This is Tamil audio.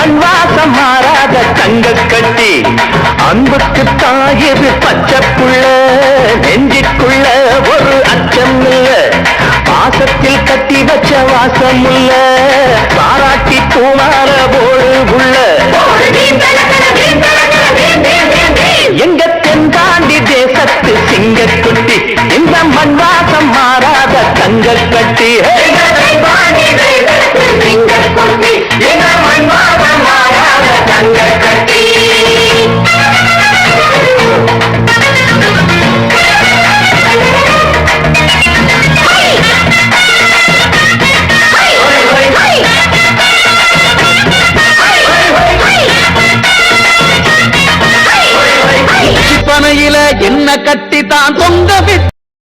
மண் வாசம் மாறாத தங்க கட்டி அன்புக்கு தாயது பச்சைப்புள்ள நெஞ்சிக்குள்ள ஒரு அச்சம் இல்ல பாசத்தில் கட்டி வச்ச வாசம் இல்ல பாராட்டி பூமார போடு உள்ள எங்க தென்காண்டி தேசத்து சிங்கக்குட்டி இந்த மண் வாசம் மாறாத தங்க கட்டி சிங்கக்குட்டி இந்த மண் வாசம் மாறாத தங்க கட்டி பனையில என்ன கட்டி தான் தொங்க விட்டு